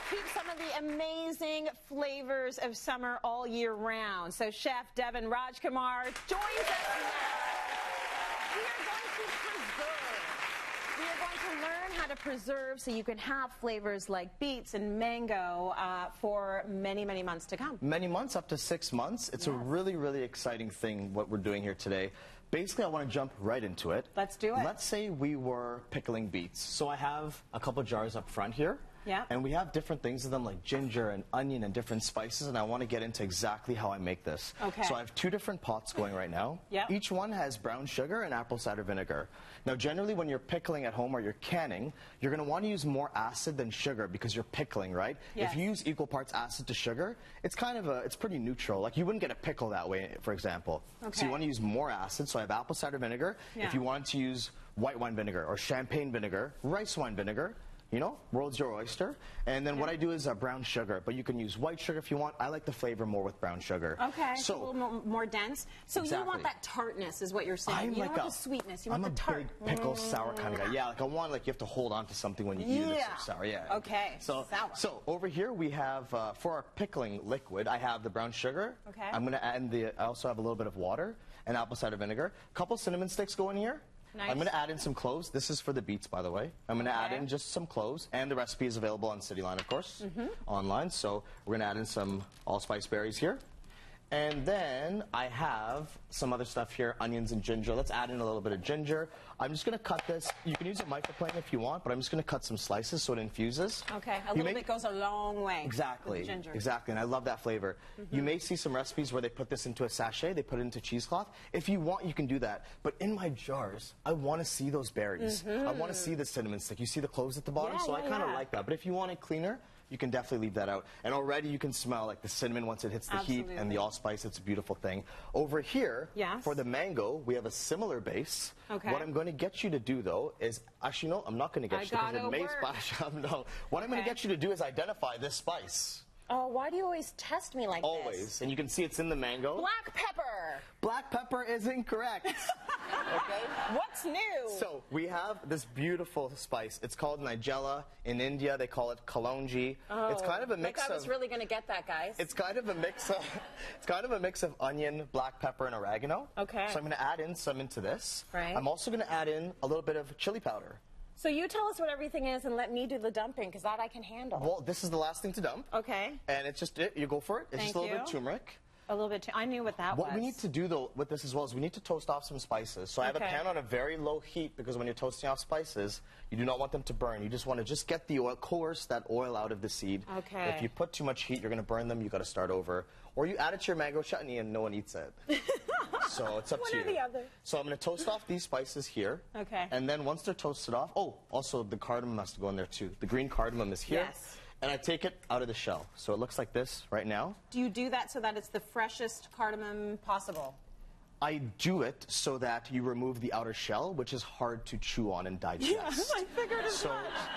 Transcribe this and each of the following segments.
keep some of the amazing flavors of summer all year round. So Chef Devan Rajkumar joins us now. We are going to learn how to preserve so you can have flavors like beets and mango for many, many months to come. Many months, up to 6 months. It's a really, really exciting thing what we're doing here today. Basically, I want to jump right into it. Let's do it. Let's say we were pickling beets. So I have a couple jars up front here. Yeah. And we have different things in them like ginger and onion and different spices, and I want to get into exactly how I make this. Okay. So I have 2 different pots going right now. Yep. Each one has brown sugar and apple cider vinegar. Now generally when you're pickling at home or you're canning, you're going to want to use more acid than sugar because you're pickling, right? Yes. If you use equal parts acid to sugar, it's kind of it's pretty neutral. Like you wouldn't get a pickle that way, for example. Okay. So you want to use more acid. So I have apple cider vinegar. Yeah. If you wanted to use white wine vinegar or champagne vinegar, rice wine vinegar, you know, world's your oyster. And then what I do is brown sugar, but you can use white sugar if you want. I like the flavor more with brown sugar. Okay, so a little more dense. So you want that tartness is what you're saying. You don't want the sweetness, you want the tart. I'm a big pickle sour kind of guy. Yeah, like I want, like you have to hold on to something when you eat it. It's so sour, yeah. Okay, so, sour. So over here we have, for our pickling liquid, I have the brown sugar. Okay. I'm going to add I also have a little bit of water and apple cider vinegar. A couple cinnamon sticks go in here. Nice. I'm going to add in some cloves. This is for the beets, by the way. I'm going to add in just some cloves, and the recipe is available on Cityline, of course, online. So we're going to add in some allspice berries here. And then I have some other stuff here, onions and ginger. Let's add in a little bit of ginger. I'm just going to cut this. You can use a microplane if you want, but I'm just going to cut some slices so it infuses. Okay, a little bit goes a long way. Exactly, with ginger. exactly, and I love that flavor. You may see some recipes where they put this into a sachet, they put it into cheesecloth. If you want, you can do that. But in my jars, I want to see those berries. I want to see the cinnamon stick. You see the cloves at the bottom? So I kind of like that. But if you want it cleaner, you can definitely leave that out. And already you can smell like the cinnamon once it hits the heat and the allspice. It's a beautiful thing. Over here, for the mango, we have a similar base. Okay. What I'm going to get you to do, though, is actually, no, I'm not going to get you because it may splash up. No. What I'm going to get you to do is identify this spice. Oh, why do you always test me like this? Always. And you can see it's in the mango. Black pepper. Black pepper is incorrect. Okay? What's new? So we have this beautiful spice. It's called Nigella. In India, they call it kalonji. Oh, it's kind of a mix I was really going to get that, guys. It's kind of a mix of onion, black pepper, and oregano. Okay. So I'm going to add in some into this. Right. I'm also going to add in a little bit of chili powder. So you tell us what everything is and let me do the dumping, because that I can handle. Well, this is the last thing to dump. Okay. And it's just it. You go for it. It's just a little bit of turmeric. A little bit. I knew what that was. What we need to do, though, with this as well is we need to toast off some spices. So I have a pan on a very low heat because when you're toasting off spices, you do not want them to burn. You just want to get the oil, coerce that oil out of the seed. Okay. If you put too much heat, you're going to burn them. You've got to start over. Or you add it to your mango chutney and no one eats it. So it's up to you. One or the other. So I'm going to toast off these spices here. Okay. And then once they're toasted off, also the cardamom has to go in there too. The green cardamom is here. Yes. And I take it out of the shell. So it looks like this right now. Do you do that so that it's the freshest cardamom possible? I do it so that you remove the outer shell, which is hard to chew on and digest. Yes, I figured as much.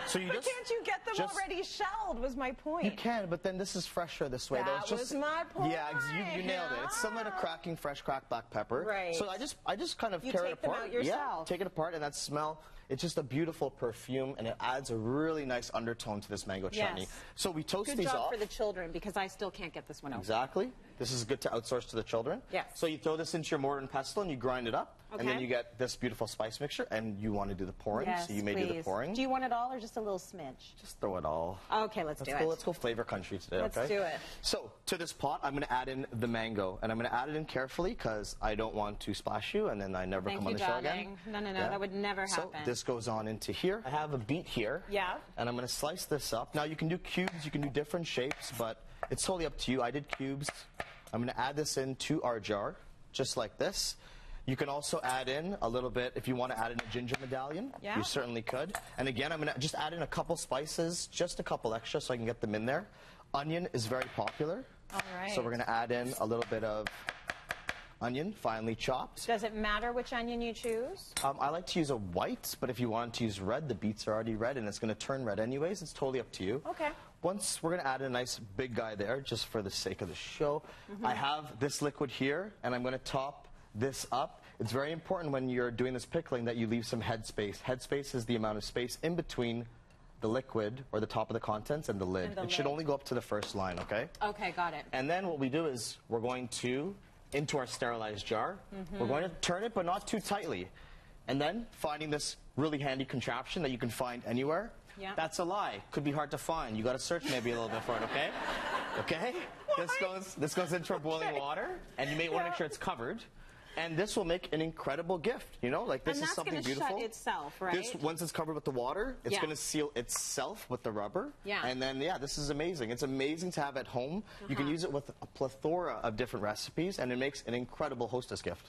So you but can't you get them already shelled, was my point. You can, but then this is fresher this way. That was my point. Yeah, you nailed it. It's similar to cracking fresh cracked black pepper. Right. So I just kind of tear it apart. You take them out yourself. Yeah, take it apart, and that smell, it's just a beautiful perfume, and it adds a really nice undertone to this mango chutney. So we toast these off. Good job for the children, because I still can't get this one out. Exactly. This is good to outsource to the children. Yes. So you throw this into your mortar and pestle, and you grind it up, and then you get this beautiful spice mixture, and you want to do the pouring, so you may do the pouring. Do you want it all, or just a little smidge? Just throw it all. Okay, let's do it. Let's go flavor country today, Let's do it. So, to this pot, I'm going to add in the mango, and I'm going to add it in carefully, because I don't want to splash you, and then I never come on the show again. No, that would never happen. So, this goes on into here. I have a beet here. Yeah. And I'm going to slice this up. Now, you can do cubes, you can do different shapes, but it's totally up to you. I did cubes. I'm going to add this into our jar, just like this. You can also add in a little bit, if you want to add in a ginger medallion, you certainly could. And again, I'm going to just add in a couple spices, just a couple extra so I can get them in there. Onion is very popular. All right. So we're going to add in a little bit of onion, finely chopped. Does it matter which onion you choose? I like to use a white, but if you want to use red, the beets are already red, and it's going to turn red anyways. It's totally up to you. Okay. Once we're going to add a nice big guy there, just for the sake of the show. I have this liquid here, and I'm going to top this up. It's very important when you're doing this pickling that you leave some head space. Head space is the amount of space in between the liquid, or the top of the contents, and the lid. It should only go up to the first line, okay? Okay, got it. And then what we do is we're going to, into our sterilized jar, we're going to turn it, but not too tightly. And then finding this really handy contraption that you can find anywhere. Yeah. That's a lie. Could be hard to find. You got to search maybe a little bit for it, okay? Okay? This goes into our boiling water, and you may want to make sure it's covered. And this will make an incredible gift, you know? Like, this is something beautiful. And that's going to shut itself, right? This, once it's covered with the water, it's going to seal itself with the rubber. Yeah. And then, yeah, this is amazing. It's amazing to have at home. You can use it with a plethora of different recipes, and it makes an incredible hostess gift.